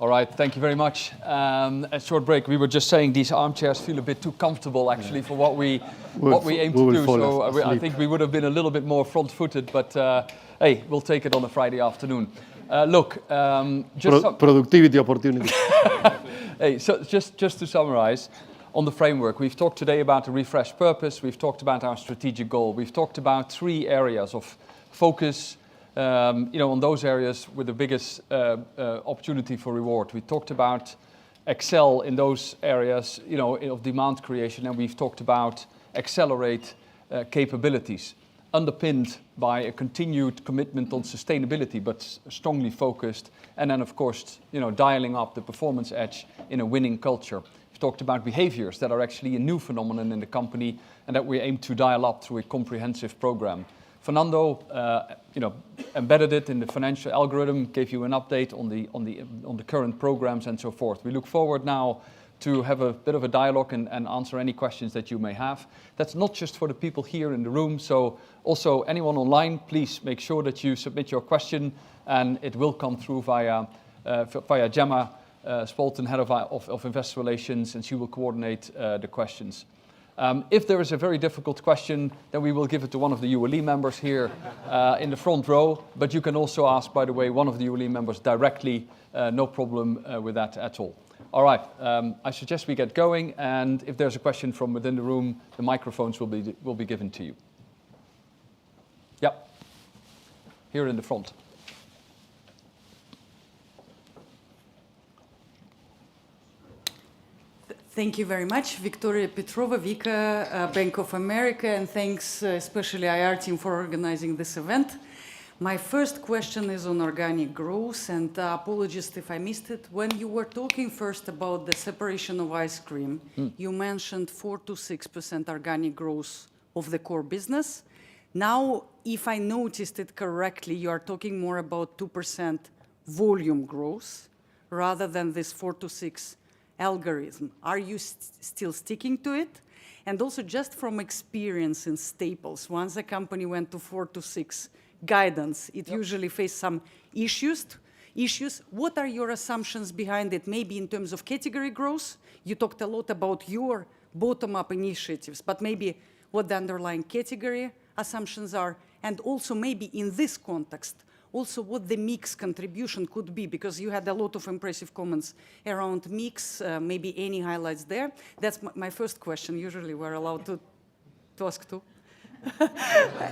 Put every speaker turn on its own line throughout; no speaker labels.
All right, thank you very much. A short break. We were just saying these armchairs feel a bit too comfortable, actually, for what we aim to do. So I think we would have been a little bit more front-footed, but hey, we'll take it on a Friday afternoon.
Productivity opportunity.
Hey, so just to summarize, on the framework, we've talked today about the refreshed purpose. We've talked about our strategic goal. We've talked about 3 areas of focus. On those areas with the biggest opportunity for reward. We talked about excel in those areas, of demand creation, and we've talked about accelerate capabilities, underpinned by a continued commitment on sustainability, but strongly focused, and then of course, dialing up the performance edge in a winning culture. We've talked about behaviors that are actually a new phenomenon in the company, and that we aim to dial up through a comprehensive program. Fernando, embedded it in the financial algorithm, gave you an update on the current programs and so forth. We look forward now to have a bit of a dialogue and answer any questions that you may have. That's not just for the people here in the room, so also anyone online, please make sure that you submit your question, and it will come through via Gemma Spalton, Head of Investor Relations, and she will coordinate the questions. If there is a very difficult question, then we will give it to one of the ULE members here in the front row. But you can also ask, by the way, one of the ULE members directly. No problem with that at all. All right, I suggest we get going. And if there's a question from within the room, the microphones will be given to you. Yep, here in the front.
Thank you very much, Victoria Petrova, Vika, Bank of America, and thanks especially IR team for organizing this event. My first question is on organic growth, and apologies if I missed it. When you were talking first about the separation of ice cream, you mentioned 4 to 6% organic growth of the core business. Now, if I noticed it correctly, you are talking more about 2% volume growth rather than this 4 to 6 algorithm. Are you still sticking to it? And also just from experience in staples, once a company went to 4 to 6 guidance, it usually faced some issues. What are your assumptions behind it? Maybe in terms of category growth, you talked a lot about your bottom-up initiatives, but maybe what the underlying category assumptions are, and also maybe in this context, also what the mix contribution could be, because you had a lot of impressive comments around mix, maybe any highlights there. That's my first question. Usually we're allowed to ask two.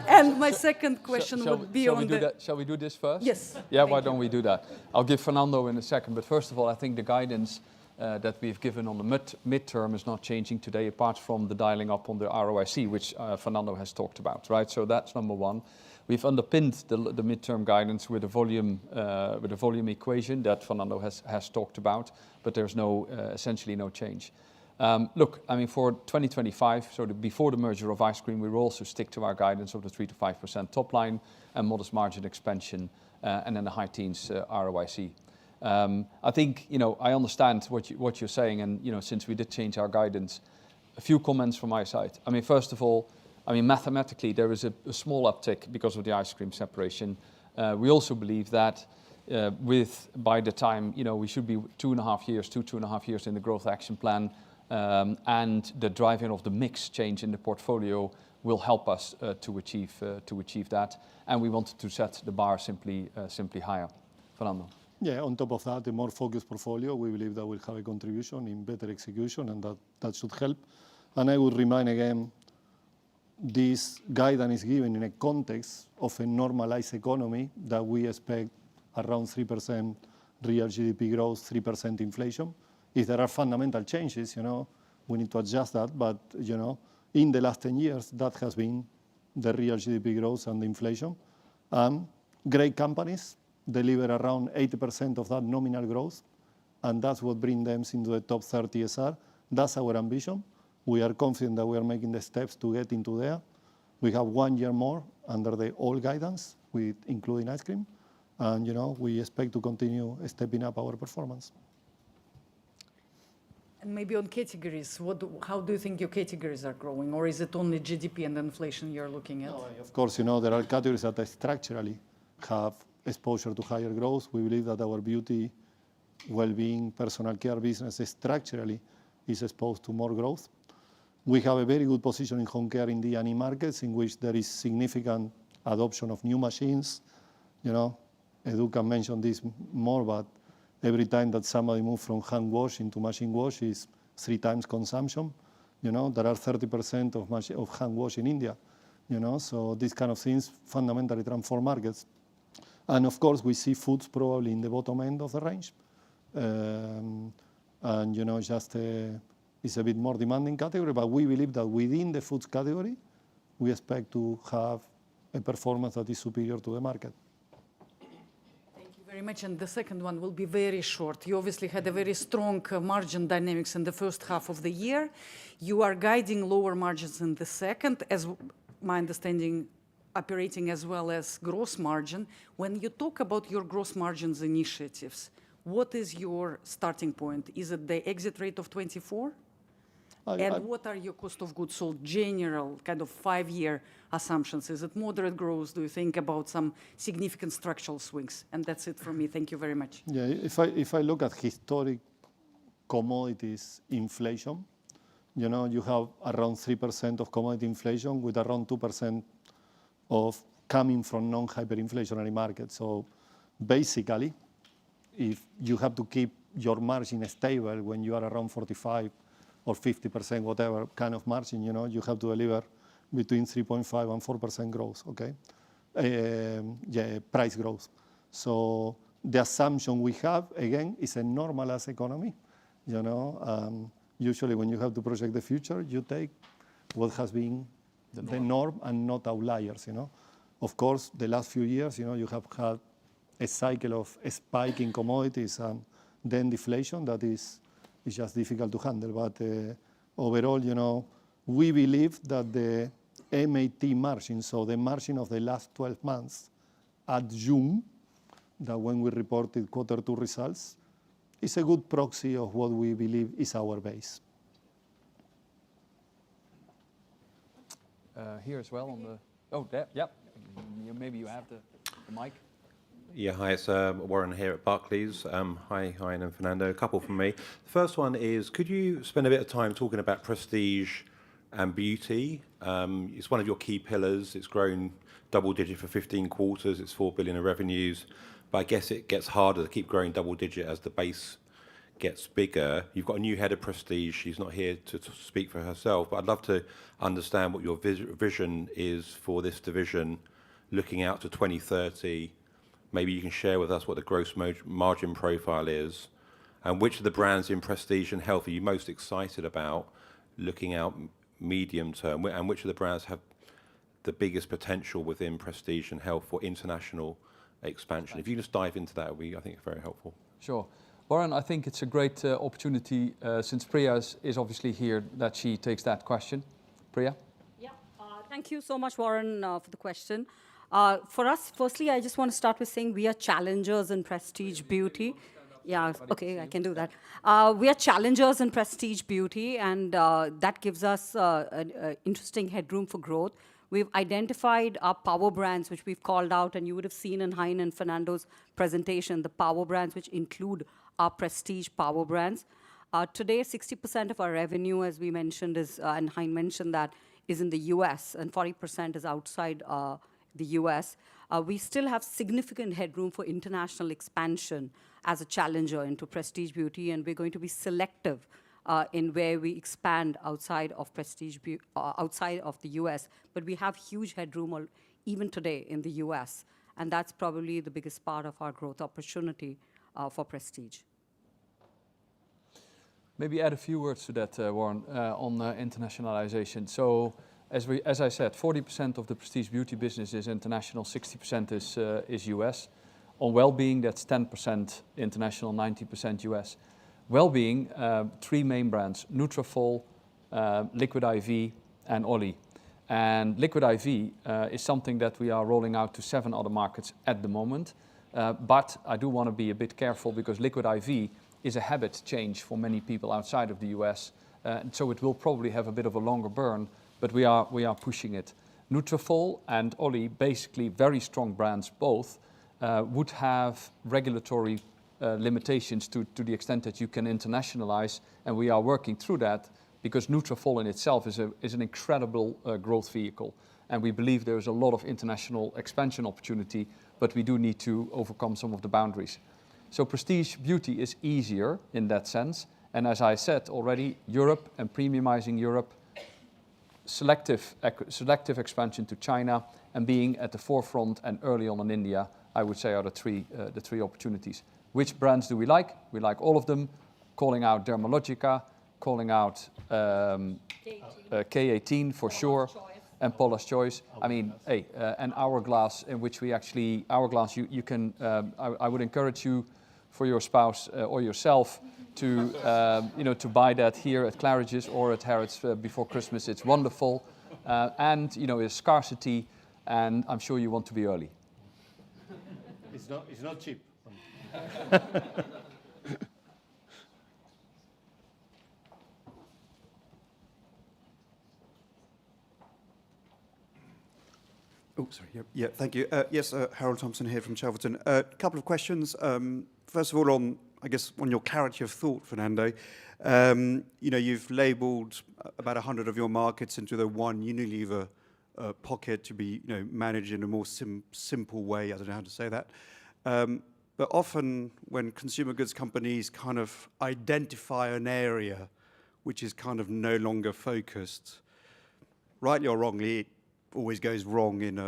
And my second question would be on the...
Shall we do this first?
Yes.
Yeah, why don't we do that? I'll give Fernando in a second, but first of all, I think the guidance that we've given on the midterm is not changing today, apart from the dialing up on the ROIC, which Fernando has talked about, right? So that's number one. We've underpinned the midterm guidance with a volume equation that Fernando has talked about, but there's essentially no change. Look, I mean, for 2025, so before the merger of ice cream, we will also stick to our guidance of the 3 to 5% top line and modest margin expansion, and then the high teens ROIC. I think, I understand what you're saying, and, since we did change our guidance, a few comments from my side. I mean, first of all, mathematically, there is a small uptick because of the ice cream separation. We also believe that by the time, we should be 2.5 years in the growth action plan, and the driving of the mix change in the portfolio will help us to achieve that. And we wanted to set the bar simply higher. Fernando.
Yeah, on top of that, the more focused portfolio, we believe that will have a contribution in better execution, and that should help. And I would remind again, this guidance is given in a context of a normalized economy that we expect around 3% real GDP growth, 3% inflation. If there are fundamental changes, we need to adjust that. But, in the last 10 years, that has been the real GDP growth and the inflation. And great companies deliver around 80% of that nominal growth, and that's what brings them into the top 30 SR. That's our ambition. We are confident that we are making the steps to get into there. We have 1 year more under the old guidance, including ice cream. And, we expect to continue stepping up our performance.
And maybe on categories, how do you think your categories are growing? Or is it only GDP and inflation you're looking at?
No, of course, there are categories that structurally have exposure to higher growth. We believe that our beauty well-being, personal care business structurally is exposed to more growth. We have a very good position in home care in the D&E markets, in which there is significant adoption of new machines. You know, Edu can mention this more, but every time that somebody moves from hand wash into machine wash is 3 times consumption. You know, there are 30% of hand wash in India. You know, so these kind of things fundamentally transform markets. And of course, we see foods probably in the bottom end of the range. And you know, just it's a bit more demanding category, but we believe that within the foods category, we expect to have a performance that is superior to the market.
Thank you very much. And the second one will be very short. You obviously had a very strong margin dynamics in the first half of the year. You are guiding lower margins in the second, as my understanding, operating as well as gross margin. When you talk about your gross margins initiatives, what is your starting point? Is it the exit rate of 24? And what are your cost of goods sold, general kind of 5-year assumptions? Is it moderate growth? Do you think about some significant structural swings? And that's it from me. Thank you very much.
Yeah, if I look at historic commodities inflation, you know, you have around 3% of commodity inflation with around 2% of coming from non-hyperinflationary markets. So basically, if you have to keep your margin stable when you are around 45 or 50%, whatever kind of margin, you know, you have to deliver between 3.5 and 4% growth, okay? Price growth. So the assumption we have, again, is a normalized economy, you know. Usually when you have to project the future, you take what has been the norm and not outliers, you know. Of course, the last few years, you know, you have had a cycle of a spike in commodities and then deflation that is just difficult to handle. But overall, you know, we believe that the MAT margin, so the margin of the last 12 months at June, that when we reported Q2 results, is a good proxy of what we believe is our base.
Here as well on the, oh, there, yep. Maybe you have the mic.
Yeah, hi, it's Warren here at Barclays. Hi, Hein and Fernando. A couple from me. The first one is, could you spend a bit of time talking about prestige and beauty? It's one of your key pillars. It's grown double digit for 15 quarters. It's 4 billion in revenues. But I guess it gets harder to keep growing double digit as the base gets bigger. You've got a new head of prestige. She's not here to speak for herself, but I'd love to understand what your vision is for this division looking out to 2030. Maybe you can share with us what the gross margin profile is, and which of the brands in prestige and health are you most excited about looking out medium term, and which of the brands have the biggest potential within prestige and health for international expansion? If you just dive into that, it would be, I think, very helpful.
Sure. Warren, I think it's a great opportunity, since Priya is obviously here, that she takes that question. Priya?
Yeah, thank you so much, Warren, for the question. For us, firstly, I just want to start with saying we are challengers in prestige beauty. Yeah, okay, I can do that. We are challengers in prestige beauty, and that gives us an interesting headroom for growth. We've identified our power brands, which we've called out, and you would have seen in Hein and Fernando's presentation, the power brands, which include our prestige power brands. Today, 60% of our revenue, as we mentioned, is, and Hein mentioned that, is in the US, and 40% is outside the US. We still have significant headroom for international expansion as a challenger into prestige beauty, and we're going to be selective in where we expand outside of prestige outside of the US. But we have huge headroom even today in the US, and that's probably the biggest part of our growth opportunity for prestige.
Maybe add a few words to that, Warren, on internationalization. So, as I said, 40% of the prestige beauty business is international, 60% is US. On well-being, that's 10% international, 90% US. Well-being, 3 main brands, Nutrafol, Liquid IV, and Olly. And Liquid IV is something that we are rolling out to 7 other markets at the moment. But I do want to be a bit careful, because Liquid IV is a habit change for many people outside of the US. So it will probably have a bit of a longer burn, but we are pushing it. Nutrafol and Olly, basically very strong brands both, would have regulatory limitations to the extent that you can internationalize, and we are working through that because Nutrafol in itself is an incredible growth vehicle, and we believe there is a lot of international expansion opportunity, but we do need to overcome some of the boundaries. So prestige beauty is easier in that sense, and as I said already, Europe and premiumizing Europe, selective expansion to China, and being at the forefront and early on in India, I would say are the three opportunities. Which brands do we like? We like all of them, calling out Dermalogica, calling out K18 for sure, and Paula's Choice. I mean, hey, and Hourglass, in which we actually, Hourglass, you can, I would encourage you for your spouse or yourself to, to buy that here at Claridge's or at Harrods before Christmas. It's wonderful, and there's scarcity, and I'm sure you want to be early.
It's not cheap.
Oh, sorry. Yeah, thank you. Yes, Harold Thompson here from Chelverton. A couple of questions. First of all, on your clarity of thought, Fernando. You've labelled about 100 of your markets into the one Unilever pocket to be, managed in a more simple way. I don't know how to say that. But often, when consumer goods companies kind of identify an area which is kind of no longer focused, rightly or wrongly, it always goes wrong in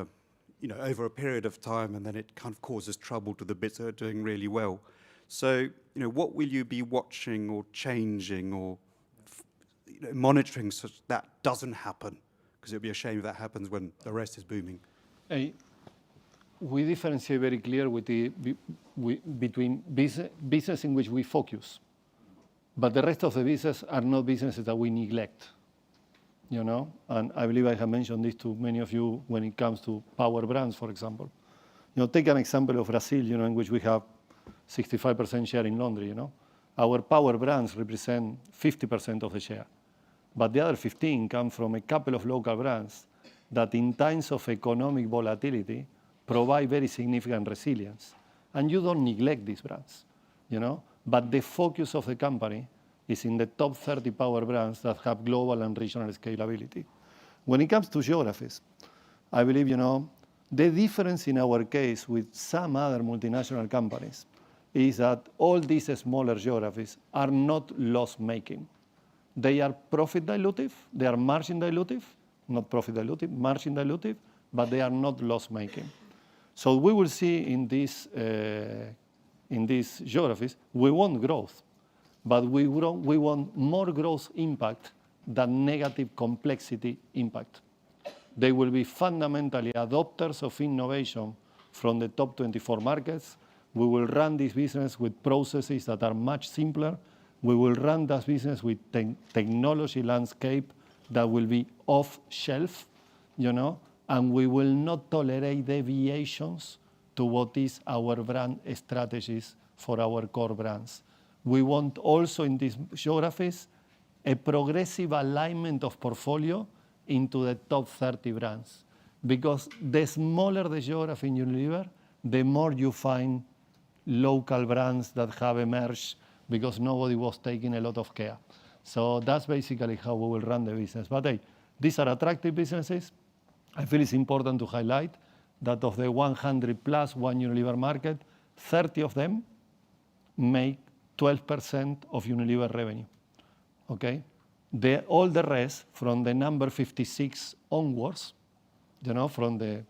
over a period of time, and then it kind of causes trouble to the bits that are doing really well. So, what will you be watching or changing or monitoring so that doesn't happen? Because it would be a shame if that happens when the rest is booming.
We differentiate very clear between business in which we focus, but the rest of the business are not businesses that we neglect. And I believe I have mentioned this to many of you when it comes to power brands, for example. Take an example of Brazil, in which we have 65% share in laundry, Our power brands represent 50% of the share. But the other 15 come from a couple of local brands that in times of economic volatility provide very significant resilience. And you don't neglect these brands, But the focus of the company is in the top 30 power brands that have global and regional scalability. When it comes to geographies, I believe, the difference in our case with some other multinational companies is that all these smaller geographies are not loss-making. They are profit dilutive, they are margin dilutive, not profit dilutive, margin dilutive, but they are not loss-making. So we will see in these geographies, we want growth, but we want more growth impact than negative complexity impact. They will be fundamentally adopters of innovation from the top 24 markets. We will run this business with processes that are much simpler. We will run that business with technology landscape that will be off shelf, and we will not tolerate deviations to what is our brand strategies for our core brands. We want also in these geographies a progressive alignment of portfolio into the top 30 brands. Because the smaller the geography in Unilever, the more you find local brands that have emerged because nobody was taking a lot of care. So that's basically how we will run the business. But hey, these are attractive businesses. I feel it's important to highlight that of the 100 plus one Unilever market, 30 of them make 12% of Unilever revenue, okay? All the rest, from the number 56 onwards, from the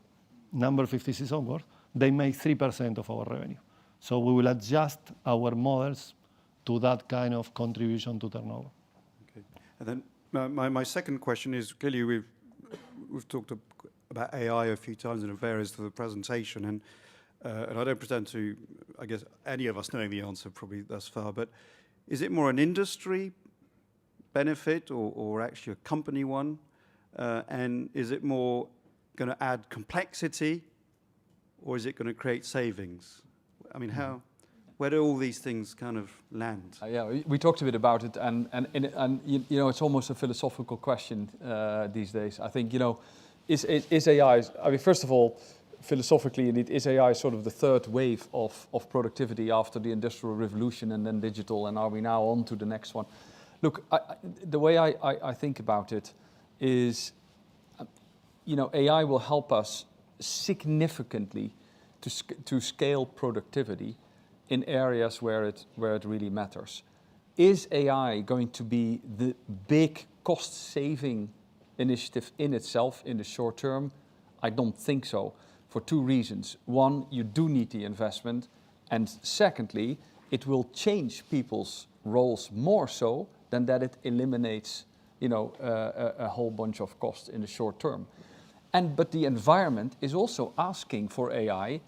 number 56 onwards, they make 3% of our revenue. So we will adjust our models to that kind of contribution to turnover.
Okay. And then my second question is, clearly we've talked about AI a few times in various of the presentation, and I don't pretend to, I guess, any of us knowing the answer probably thus far, but is it more an industry benefit or actually a company one? And is it more going to add complexity, or is it going to create savings? I mean, where do all these things kind of land?
Yeah, we talked a bit about it, and it's almost a philosophical question these days. I think, is AI, I mean, first of all, philosophically, indeed, is AI sort of the third wave of productivity after the Industrial Revolution and then digital, and are we now on to the next one? Look, the way I think about it is, AI will help us significantly to scale productivity in areas where it really matters. Is AI going to be the big cost-saving initiative in itself in the short term? I don't think so, for two reasons. One, you do need the investment, and secondly, it will change people's roles more so than that it eliminates, a whole bunch of costs in the short term. But the environment is also asking for AI,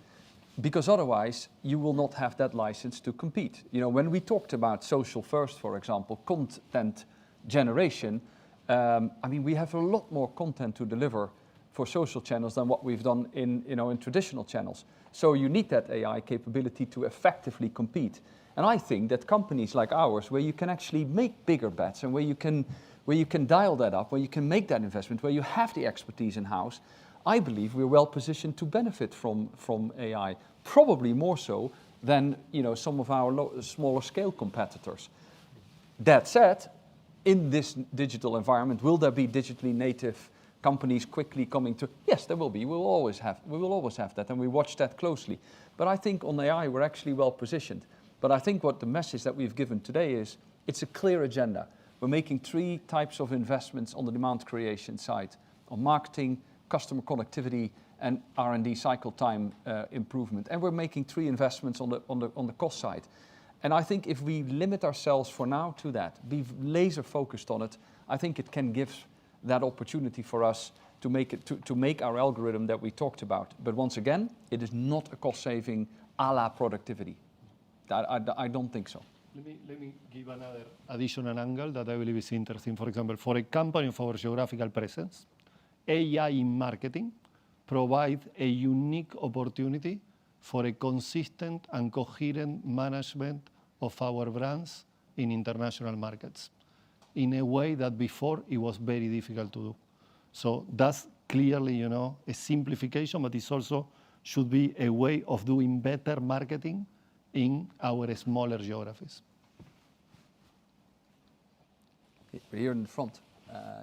because otherwise you will not have that license to compete. When we talked about social first, for example, content generation, we have a lot more content to deliver for social channels than what we've done in traditional channels. So you need that AI capability to effectively compete. And I think that companies like ours, where you can actually make bigger bets and where you can dial that up, where you can make that investment, where you have the expertise in-house, I believe we're well positioned to benefit from AI, probably more so than some of our smaller scale competitors. That said, in this digital environment, will there be digitally native companies quickly coming to? Yes, there will be. We will always have that, and we watch that closely. But I think on AI, we're actually well positioned. But I think what the message that we've given today is, it's a clear agenda. We're making 3 types of investments on the demand creation side: on marketing, customer connectivity, and R&D cycle time improvement. And we're making 3 investments on the cost side. And I think if we limit ourselves for now to that, be laser focused on it, I think it can give that opportunity for us to make our algorithm that we talked about. But once again, it is not a cost saving a la productivity. I don't think so.
Let me give another additional angle that I believe is interesting. For example, for a company of our geographical presence, AI in marketing provides a unique opportunity for a consistent and coherent management of our brands in international markets in a way that before it was very difficult to do. So that's clearly, a simplification, but it also should be a way of doing better marketing in our smaller geographies.
We're here in the front.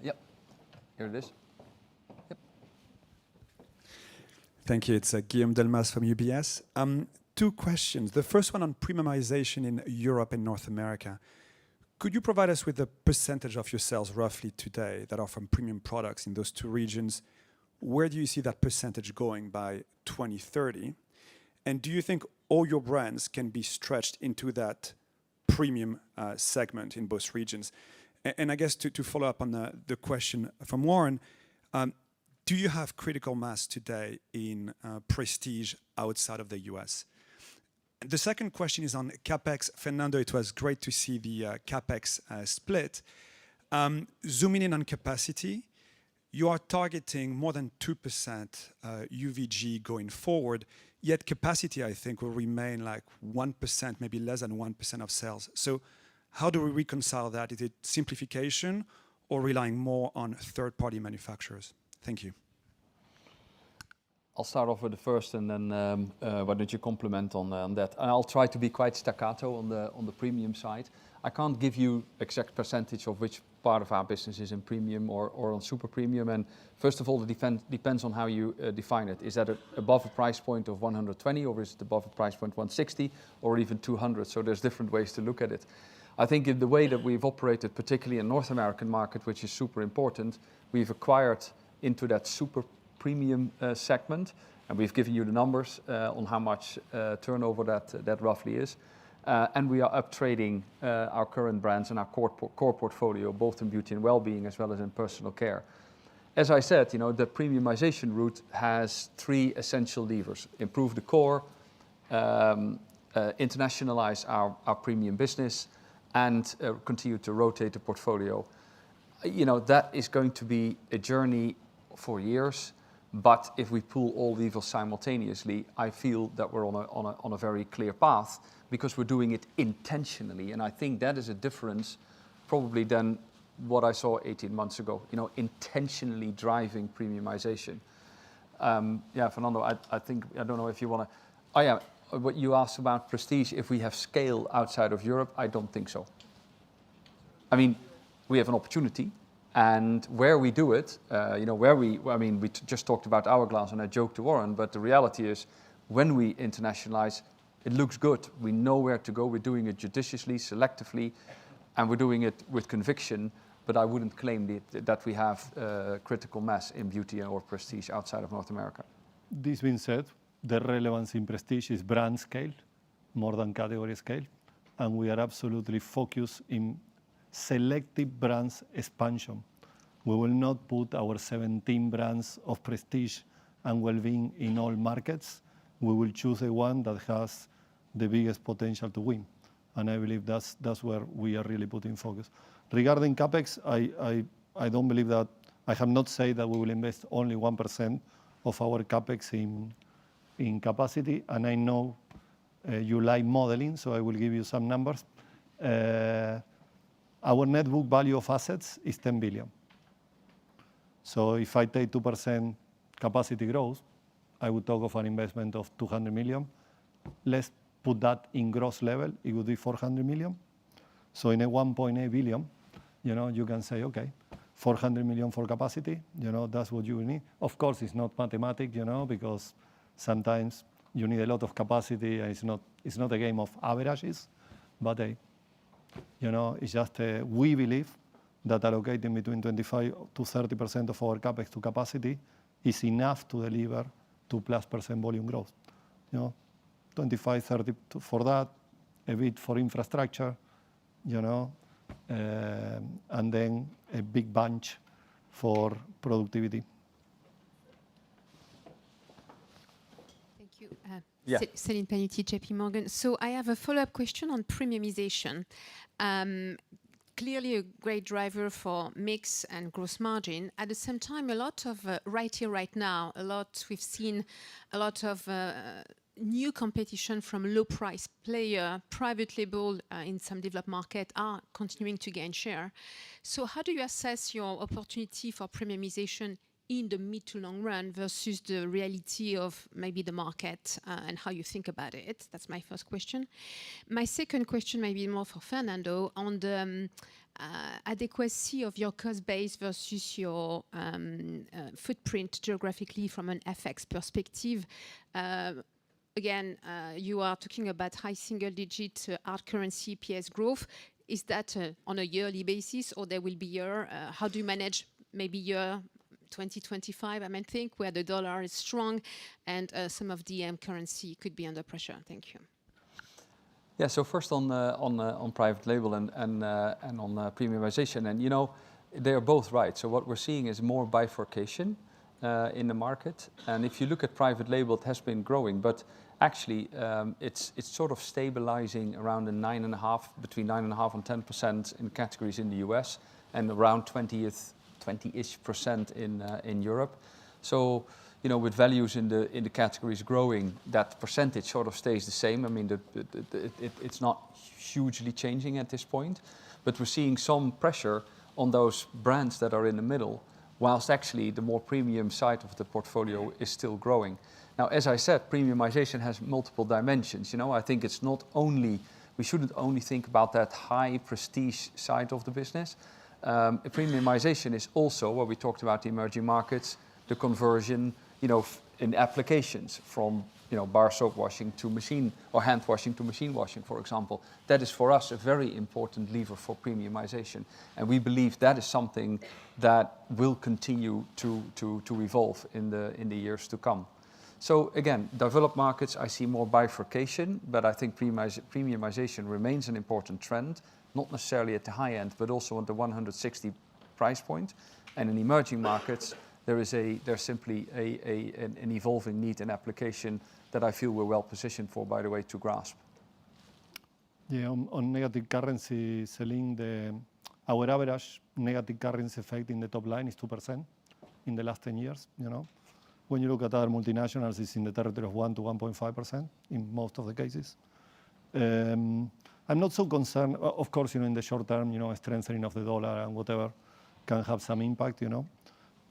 Yep, here it is. Yep.
Thank you. It's Guillaume Delmas from UBS. 2 questions. The first one on premiumization in Europe and North America. Could you provide us with the percentage of your sales roughly today that are from premium products in those 2 regions? Where do you see that percentage going by 2030? And do you think all your brands can be stretched into that premium segment in both regions? And I guess to follow up on the question from Warren, do you have critical mass today in prestige outside of the US? The second question is on capex. Fernando, it was great to see the capex split. Zooming in on capacity, you are targeting more than 2% UVG going forward, yet capacity, I think, will remain like 1%, maybe less than 1% of sales. So how do we reconcile that? Is it simplification or relying more on third-party manufacturers? Thank you.
I'll start off with the first, and then why don't you comment on that? And I'll try to be quite staccato on the premium side. I can't give you exact percentage of which part of our business is in premium or on super premium. And first of all, it depends on how you define it. Is that above a price point of 120, or is it above a price point 160, or even 200? So there's different ways to look at it. I think in the way that we've operated, particularly in North American market, which is super important, we've acquired into that super premium segment, and we've given you the numbers on how much turnover that roughly is. And we are up-trading our current brands and our core portfolio, both in beauty and well-being as well as in personal care. As I said, the premiumization route has 3 essential levers: improve the core, internationalize our premium business, and continue to rotate the portfolio. That is going to be a journey for years. But if we pull all levers simultaneously, I feel that we're on a very clear path, because we're doing it intentionally. And I think that is a difference probably than what I saw 18 months ago, intentionally driving premiumization. Yeah, Fernando, I think, I don't know if you want to... Oh, yeah, what you asked about prestige, if we have scale outside of Europe, I don't think so. I mean, we have an opportunity, and where we do it, we just talked about Hourglass, and I joked to Warren, but the reality is, when we internationalize, it looks good. We know where to go. We're doing it judiciously, selectively, and we're doing it with conviction, but I wouldn't claim that we have critical mass in beauty or prestige outside of North America.
This being said, the relevance in prestige is brand scale more than category scale, and we are absolutely focused in selective brands expansion. We will not put our 17 brands of prestige and well-being in all markets. We will choose the one that has the biggest potential to win, and I believe that's where we are really putting focus. Regarding capex, I don't believe that, I have not said that we will invest only 1% of our capex in capacity, and I know you like modeling, so I will give you some numbers. Our net book value of assets is 10 billion. So if I take 2% capacity growth, I would talk of an investment of 200 million. Let's put that in gross level, it would be 400 million. So in a 1.8 billion, you can say, okay, 400 million for capacity, that's what you will need. Of course, it's not mathematic, because sometimes you need a lot of capacity, and it's not a game of averages, but it's just we believe that allocating between 25 to 30% of our capex to capacity is enough to deliver 2+% volume growth. 25, 30 for that, a bit for infrastructure, and then a big bunch for productivity.
Thank you.
Yeah.
Céline Pannuti, JP Morgan. So I have a follow-up question on premiumization. Clearly a great driver for mix and gross margin. At the same time, a lot of right here, right now, we've seen a lot of new competition from low price player, private label in some developed market are continuing to gain share. So how do you assess your opportunity for premiumization in the mid to long run versus the reality of maybe the market and how you think about it? That's my first question. My second question may be more for Fernando on the adequacy of your cost base versus your footprint geographically from an FX perspective. Again, you are talking about high single-digit hard currency PS growth. Is that on a yearly basis, or there will be year? How do you manage maybe year 2025, I think, where the dollar is strong and some of the currency could be under pressure? Thank you.
Yeah, so first on private label and on premiumization, and they are both right. So what we're seeing is more bifurcation in the market, and if you look at private label, it has been growing, but actually it's sort of stabilizing around between 9.5% and 10% in categories in the US, and around 20-ish% in Europe. So with values in the categories growing, that percentage sort of stays the same. I mean, it's not hugely changing at this point, but we're seeing some pressure on those brands that are in the middle, whilst actually the more premium side of the portfolio is still growing. Now, as I said, premiumization has multiple dimensions. I think it's not only, we shouldn't only think about that high prestige side of the business. Premiumization is also what we talked about, the emerging markets, the conversion, in applications from, bar soap washing to machine, or hand washing to machine washing, for example. That is for us a very important lever for premiumization. And we believe that is something that will continue to evolve in the years to come. So again, developed markets, I see more bifurcation, but I think premiumization remains an important trend, not necessarily at the high end, but also at the 160 price point. And in emerging markets, there's simply an evolving need and application that I feel we're well positioned for, by the way, to grasp.
Yeah, on negative currency, Céline, our average negative currency effect in the top line is 2% in the last 10 years. When you look at other multinationals, it's in the territory of 1 to 1.5% in most of the cases. I'm not so concerned. Of course, in the short term, strengthening of the dollar and whatever can have some impact.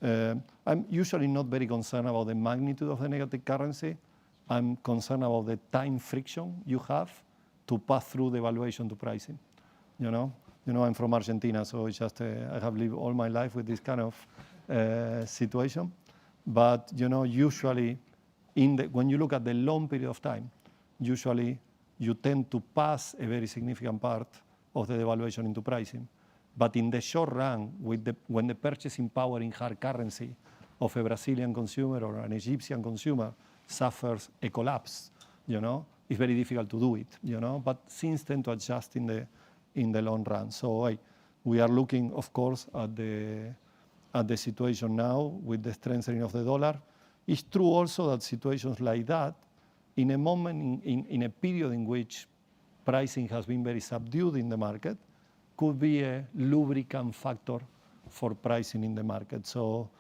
I'm usually not very concerned about the magnitude of the negative currency. I'm concerned about the time friction you have to pass through the valuation to pricing. I'm from Argentina, so it's just I have lived all my life with this kind of situation. But usually, when you look at the long period of time, usually you tend to pass a very significant part of the devaluation into pricing. But in the short run, when the purchasing power in hard currency of a Brazilian consumer or an Egyptian consumer suffers a collapse, it's very difficult to do it. But things tend to adjust in the long run. So we are looking, of course, at the situation now with the strengthening of the dollar. It's true also that situations like that, in a moment, in a period in which pricing has been very subdued in the market, could be a lubricant factor for pricing in the market. So,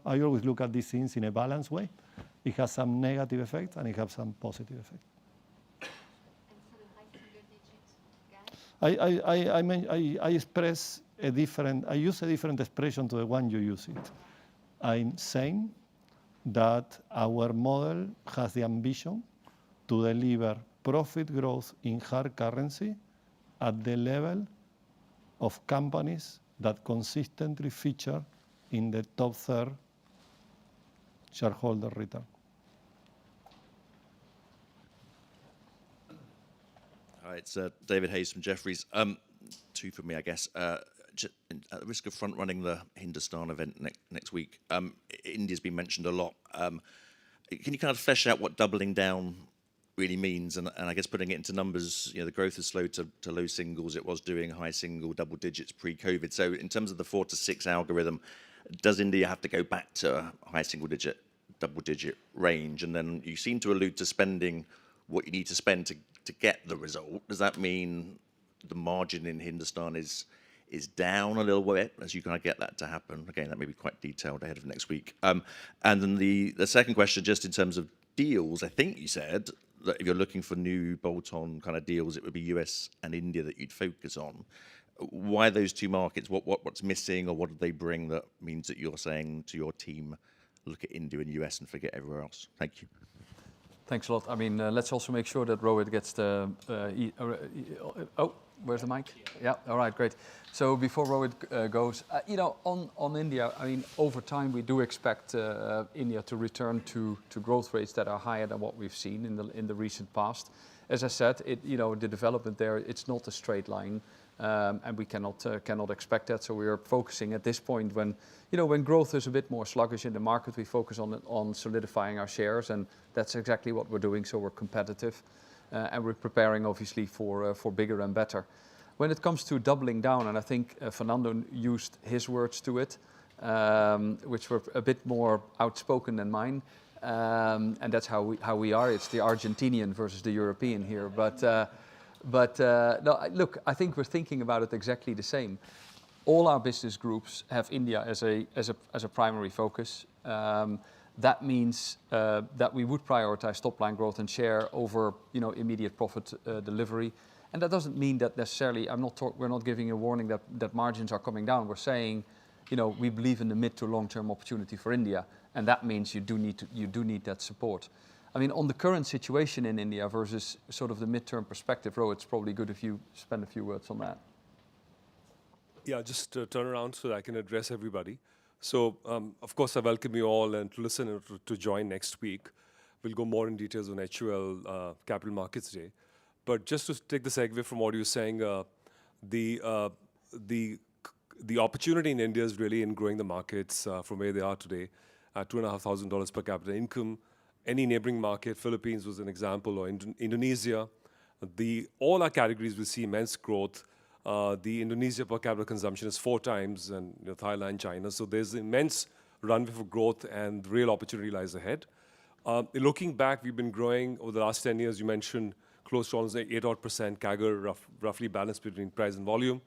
I always look at these things in a balanced way. It has some negative effects and it has some positive effects. I express I use a different expression to the one you use it. I'm saying that our model has the ambition to deliver profit growth in hard currency at the level of companies that consistently feature in the top third shareholder return.
Hi, it's David Hayes from Jefferies. Two from me, I guess. At the risk of front-running the Hindustan event next week, India's been mentioned a lot. Can you kind of flesh out what doubling down really means? And I guess putting it into numbers, the growth has slowed to low singles. It was doing high single, double digits pre-COVID. So in terms of the 4 to 6 algorithm, does India have to go back to a high single digit, double digit range? And then you seem to allude to spending what you need to spend to get the result. Does that mean the margin in Hindustan is down a little bit as you kind of get that to happen? Again, that may be quite detailed ahead of next week. And then the second question, just in terms of deals, I think you said that if you're looking for new bolt-on kind of deals, it would be US and India that you'd focus on. Why those two markets? What's missing, or what do they bring that means that you're saying to your team, look at India and US and forget everywhere else? Thank you.
Thanks a lot. I mean, let's also make sure that Rohit gets the... where's the mic? Yeah, all right, great. So before Rohit goes, on India, I mean, over time we do expect India to return to growth rates that are higher than what we've seen in the recent past. As I said, the development there, it's not a straight line, and we cannot expect that. So we are focusing at this point when growth is a bit more sluggish in the market, we focus on solidifying our shares, and that's exactly what we're doing. So we're competitive. And we're preparing, obviously, for bigger and better. When it comes to doubling down, and I think Fernando used his words to it, which were a bit more outspoken than mine, and that's how we are. It's the Argentinian versus the European here. But no, look, I think we're thinking about it exactly the same. All our business groups have India as a primary focus. That means that we would prioritize top-line growth and share over, immediate profit delivery. And that doesn't mean that necessarily we're not giving a warning that margins are coming down. We're saying, we believe in the mid to long-term opportunity for India, and that means you do need that support. I mean, on the current situation in India versus sort of the midterm perspective, Ro, it's probably good if you spend a few words on that.
Yeah, just turn around so that I can address everybody. So, of course, I welcome you all and to listen and to join next week. We'll go more in details on HUL Capital Markets Day. But just to take the segue from what you're saying, the opportunity in India is really in growing the markets from where they are today at $2,500 per capita income. Any neighboring market, Philippines was an example, or Indonesia, all our categories will see immense growth. The Indonesia per capita consumption is 4 times, and Thailand, China. So there's immense runway for growth, and real opportunity lies ahead. Looking back, we've been growing over the last 10 years. You mentioned close to almost 8% CAGR, roughly balanced between price and volume.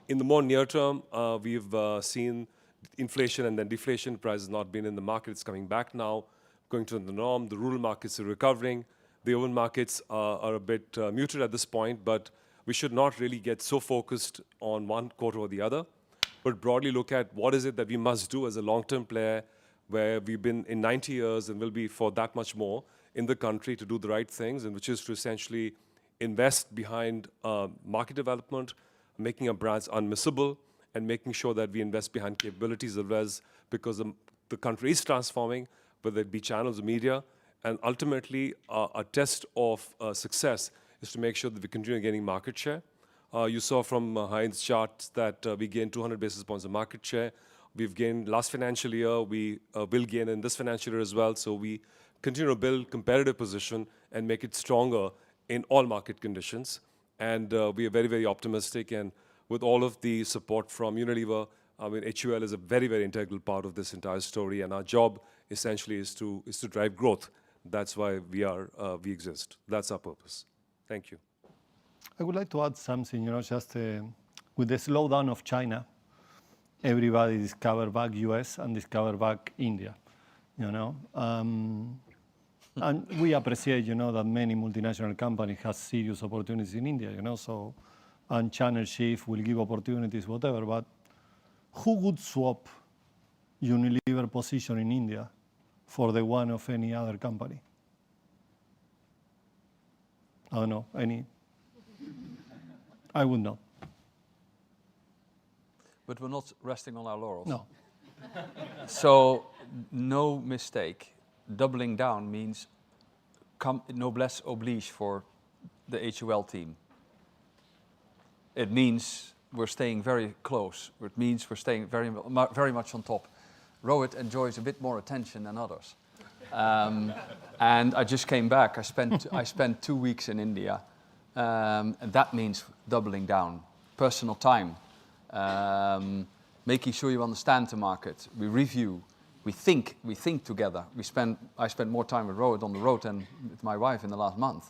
In the more near term, we've seen inflation and then deflation. Price has not been in the market. It's coming back now, going to the norm. The rural markets are recovering. The urban markets are a bit muted at this point, but we should not really get so focused on one quarter or the other. but broadly look at what is it that we must do as a long-term player, where we've been in 90 years and will be for that much more in the country, to do the right things, and which is to essentially invest behind market development, making our brands unmissable, and making sure that we invest behind capabilities as well, as because the country is transforming, whether it be channels or media. And ultimately, a test of success is to make sure that we continue gaining market share. You saw from Hein's charts that we gained 200 basis points of market share. We've gained last financial year. We will gain in this financial year as well. So we continue to build competitive position and make it stronger in all market conditions. And we are very, very optimistic. And with all of the support from Unilever, I mean, HUL is a very, very integral part of this entire story. And our job essentially is to drive growth. That's why we exist. That's our purpose. Thank you.
I would like to add something, just with the slowdown of China, everybody discovered back US and discovered back India, and we appreciate, that many multinational companies have serious opportunities in India, so, and channel shift will give opportunities, whatever, but who would swap Unilever position in India for the one of any other company? I don't know, I would not.
But we're not resting on our laurels.
No.
So, no mistake, doubling down means noblesse oblige for the HUL team. It means we're staying very close. It means we're staying very much on top. Rohit enjoys a bit more attention than others. And I just came back. I spent 2 weeks in India. And that means doubling down. Personal time. Making sure you understand the market. We review. We think together. I spent more time with Rohit on the road than with my wife in the last month.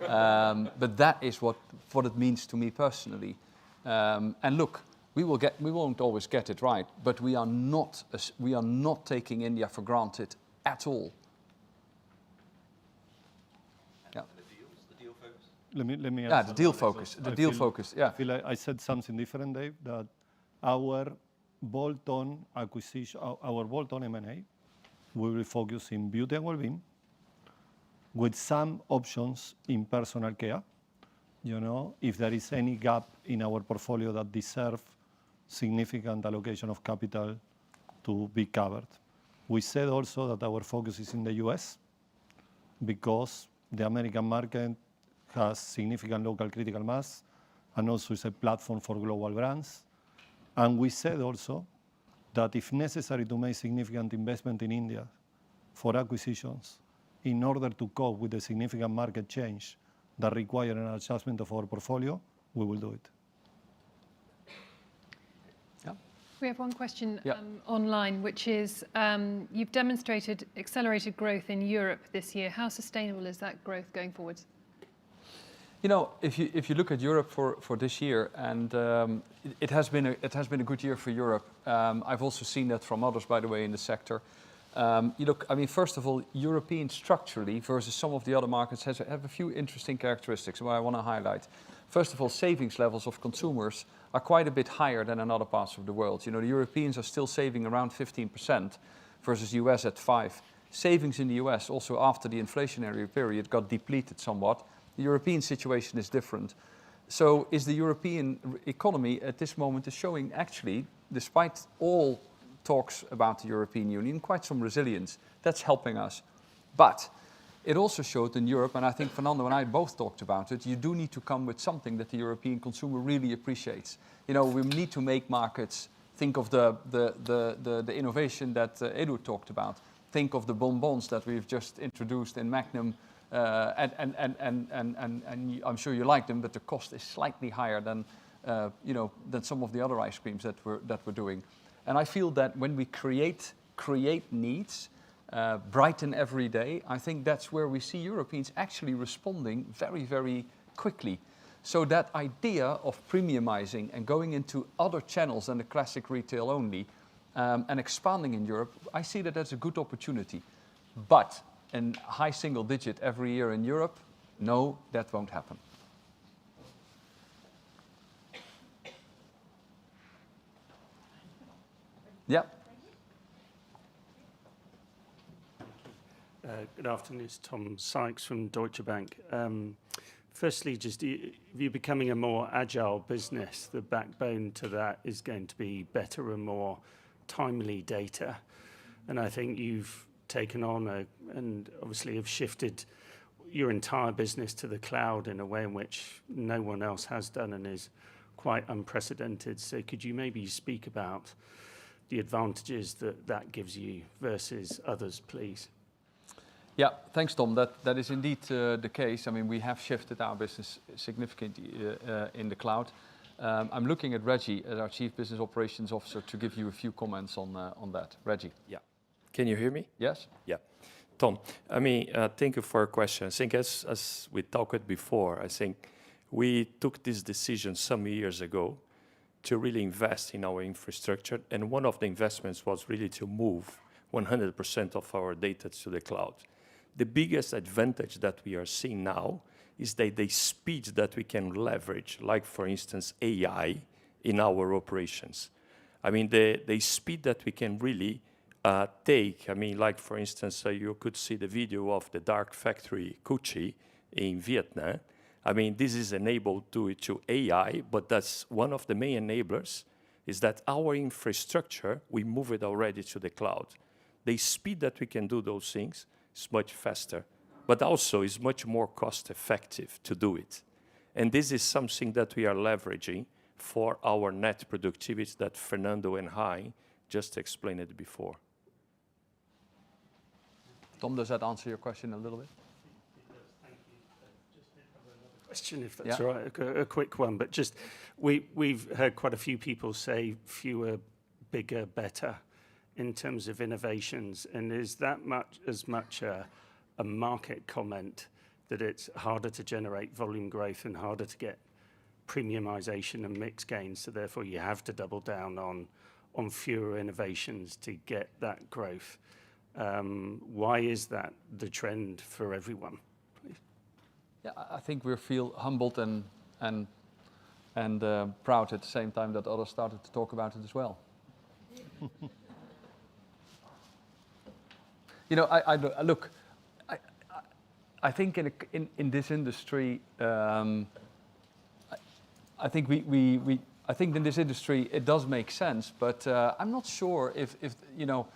But that is what it means to me personally. And look, we won't always get it right, but we are not taking India for granted at all. Yeah.
The deal focus.
Let me.
Yeah, the deal focus. The deal focus. Yeah.
I feel like I said something different, Dave. That our bolt-on acquisition, our bolt-on M&A, we will focus in beauty and well-being, with some options in personal care. If there is any gap in our portfolio that deserve significant allocation of capital to be covered. We said also that our focus is in the US because the American market has significant local critical mass and also is a platform for global brands. And we said also that if necessary to make significant investment in India for acquisitions in order to cope with the significant market change that require an adjustment of our portfolio, we will do it.
Yeah.
We have one question
Yeah.
online, which is, you've demonstrated accelerated growth in Europe this year. How sustainable is that growth going forward?
If you look at Europe for this year, and it has been a good year for Europe. I've also seen that from others, by the way, in the sector. First of all, European structurally versus some of the other markets have a few interesting characteristics what I want to highlight. First of all, savings levels of consumers are quite a bit higher than in other parts of the world. The Europeans are still saving around 15% versus US at 5%. Savings in the US, also after the inflationary period, got depleted somewhat. The European situation is different. So is the European economy at this moment is showing actually, despite all talks about the European Union, quite some resilience. That's helping us. But it also showed in Europe, and I think Fernando and I both talked about it, you do need to come with something that the European consumer really appreciates. We need to make markets. Think of the innovation that Edu talked about. Think of the bonbons that we've just introduced in Magnum. And I'm sure you like them, but the cost is slightly higher than some of the other ice creams that we're doing. And I feel that when we create needs, brighten every day, I think that's where we see Europeans actually responding very, very quickly. So that idea of premiumizing and going into other channels than the classic retail only, and expanding in Europe, I see that as a good opportunity. But in high single digit every year in Europe, no, that won't happen. Yeah.
Good afternoon, it's Tom Sykes from Deutsche Bank. Firstly, just if you're becoming a more agile business, the backbone to that is going to be better and more timely data. And I think you've taken on and obviously have shifted your entire business to the cloud in a way in which no one else has done and is quite unprecedented. So could you maybe speak about the advantages that that gives you versus others, please?
Yeah, thanks, Tom. That is indeed the case. I mean, we have shifted our business significantly in the cloud. I'm looking at Reggie, as our Chief Business Operations Officer, to give you a few comments on that. Reggie.
Yeah. Can you hear me?
Yes?
Yeah. Tom, I mean, thank you for your question. I think as we talked before, I think we took this decision some years ago to really invest in our infrastructure. And one of the investments was really to move 100% of our data to the cloud. The biggest advantage that we are seeing now is that the speed that we can leverage, like for instance, AI in our operations. I mean, the speed that we can really take, I mean, like for instance, you could see the video of the dark factory Cucci in Vietnam. I mean, this is enabled to AI, but that's one of the main enablers is that our infrastructure, we move it already to the cloud. The speed that we can do those things is much faster, but also is much more cost effective to do it. And this is something that we are leveraging for our net productivity that Fernando and Hein just explained it before.
Tom, does that answer your question a little bit?
It does, thank you. Just did have another question, if that's all right, a quick one. But just, we've heard quite a few people say fewer, bigger, better in terms of innovations. And is that as much a market comment that it's harder to generate volume growth and harder to get premiumization and mix gains, so therefore you have to double down on fewer innovations to get that growth? Why is that the trend for everyone, please?
Yeah, I think we feel humbled and proud at the same time that others started to talk about it as well. You know, I think in this industry, I think I think in this industry it does make sense, but I'm not sure if you know.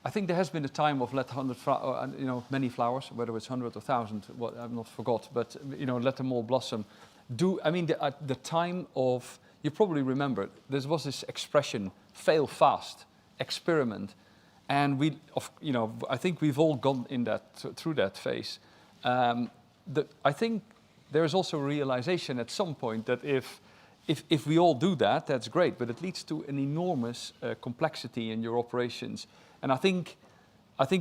I think there has been a time of let many flowers, whether it's 100 or 1,000, what I've not forgot, but you know, let them all blossom. I mean the time of, you probably remember, there was this expression, fail fast, experiment, and I think we've all gone through that phase. I think there is also a realization at some point that if we all do that, that's great, but it leads to an enormous complexity in your operations. And I think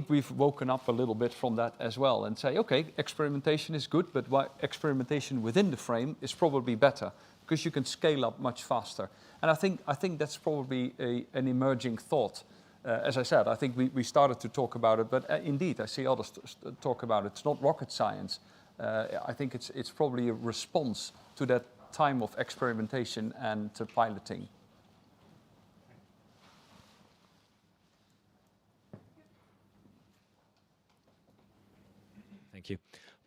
we've woken up a little bit from that as well and say, okay, experimentation is good, but experimentation within the frame is probably better because you can scale up much faster. And I think that's probably an emerging thought. As I said, I think we started to talk about it, but indeed, I see others talk about it. It's not rocket science. I think it's probably a response to that time of experimentation and to piloting.
Thank you.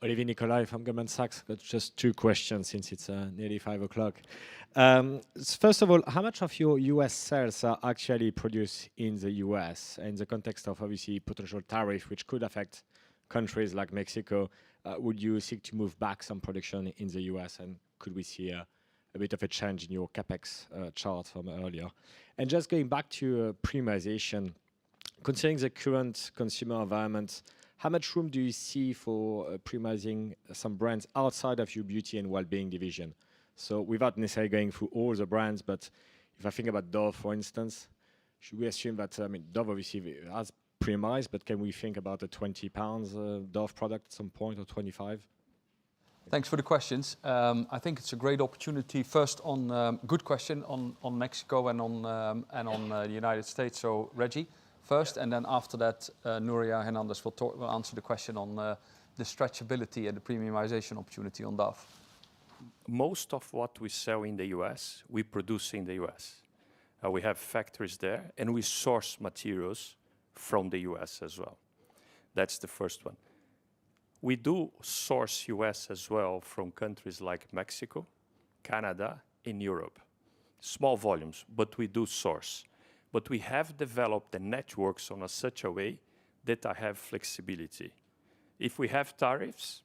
Olivier Nicolai from Goldman Sachs. Got just two questions since it's nearly 5 o'clock. First of all, how much of your US sales are actually produced in the US in the context of obviously potential tariff, which could affect countries like Mexico? Would you seek to move back some production in the US, and could we see a bit of a change in your capex chart from earlier? And just going back to premiumization, considering the current consumer environment, how much room do you see for premiumizing some brands outside of your beauty and well-being division? So without necessarily going through all the brands, but if I think about Dove, for instance, should we assume that, Dove obviously has premiumized, but can we think about a 20 pounds Dove product at some point, or 25?
Thanks for the questions. I think it's a great opportunity. First, good question on Mexico and on the United States. So Reggie first, and then after that, Nuria Hernandez will answer the question on the stretchability and the premiumization opportunity on Dove.
Most of what we sell in the US, we produce in the US. We have factories there, and we source materials from the US as well. That's the first one. We do source US as well from countries like Mexico, Canada, and Europe. Small volumes, but we do source. But we have developed the networks on such a way that I have flexibility. If we have tariffs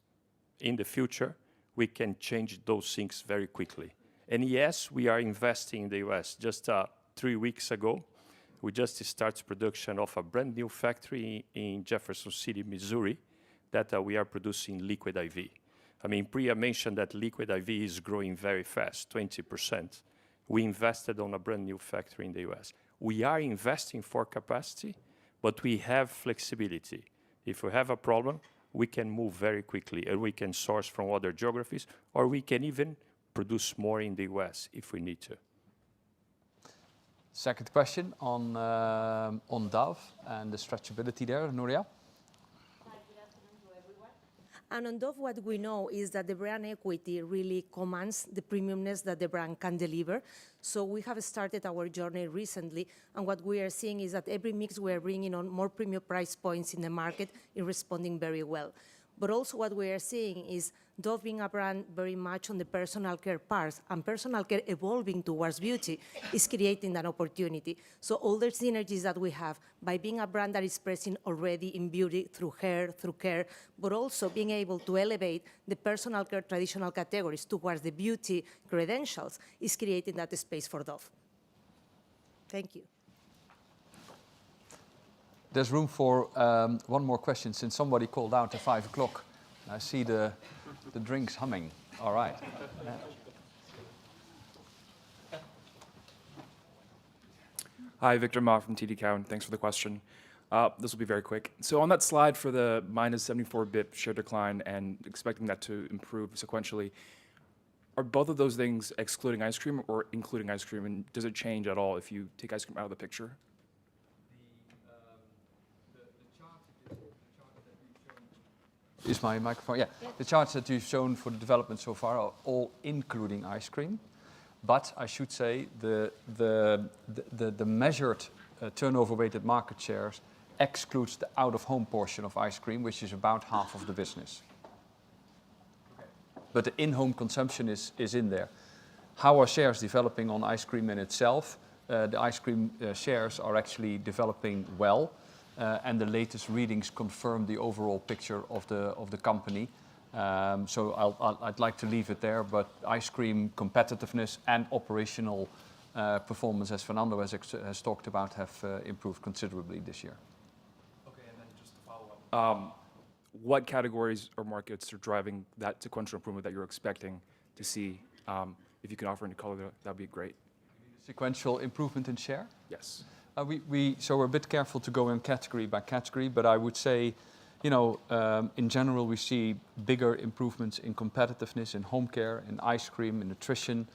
in the future, we can change those things very quickly. And yes, we are investing in the US. Just 3 weeks ago, we just started production of a brand new factory in Jefferson City, Missouri, that we are producing liquid IV. I mean, Priya mentioned that liquid IV is growing very fast, 20%. We invested on a brand new factory in the US. We are investing for capacity, but we have flexibility. If we have a problem, we can move very quickly, and we can source from other geographies, or we can even produce more in the US if we need to.
Second question on Dove and the stretchability there, Nuria.
And on Dove, what we know is that the brand equity really commands the premiumness that the brand can deliver. So we have started our journey recently, and what we are seeing is that every mix we are bringing on more premium price points in the market is responding very well. But also what we are seeing is Dove being a brand very much on the personal care parts, and personal care evolving towards beauty is creating that opportunity. So all the synergies that we have by being a brand that is present already in beauty through hair, through care, but also being able to elevate the personal care traditional categories towards the beauty credentials is creating that space for Dove. Thank you.
There's room for one more question since somebody called out at 5 o'clock. I see the drinks humming. All right. Yeah.
Hi, Victor Ma from TD Cowen. Thanks for the question. This will be very quick. So on that slide for the minus 74 bip share decline and expecting that to improve sequentially, are both of those things excluding ice cream or including ice cream? And does it change at all if you take ice cream out of the picture?
Is my microphone? Yeah. The charts that you've shown for the development so far are all including ice cream. But I should say the measured turnover-weighted market shares excludes the out-of-home portion of ice cream, which is about half of the business. Okay. But the in-home consumption is in there. How are shares developing on ice cream in itself? The ice cream shares are actually developing well. And the latest readings confirm the overall picture of the company. So I'd like to leave it there, but ice cream competitiveness and operational performance, as Fernando has talked about, have improved considerably this year.
Okay, and then just to follow up, what categories or markets are driving that sequential improvement that you're expecting to see? If you can offer any color, that'd be great.
Sequential improvement in share?
Yes.
So we're a bit careful to go in category by category, but I would say, in general, we see bigger improvements in competitiveness in home care, in ice cream, in nutrition,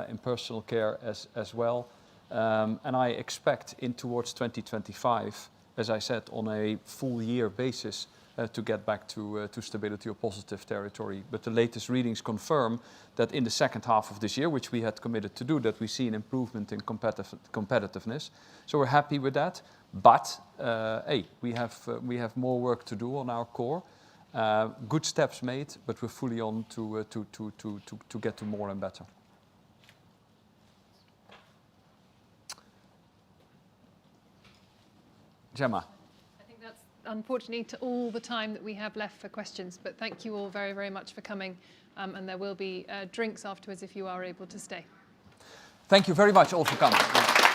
in personal care as well. And I expect towards 2025, as I said, on a full year basis, to get back to stability or positive territory. But the latest readings confirm that in the second half of this year, which we had committed to do, that we see an improvement in competitiveness. So we're happy with that. But we have more work to do on our core. Good steps made, but we're fully on to get to more and better. Gemma.
Unfortunately, to all the time that we have left for questions, but thank you all very, very much for coming, and there will be drinks afterwards if you are able to stay.
Thank you very much all for coming.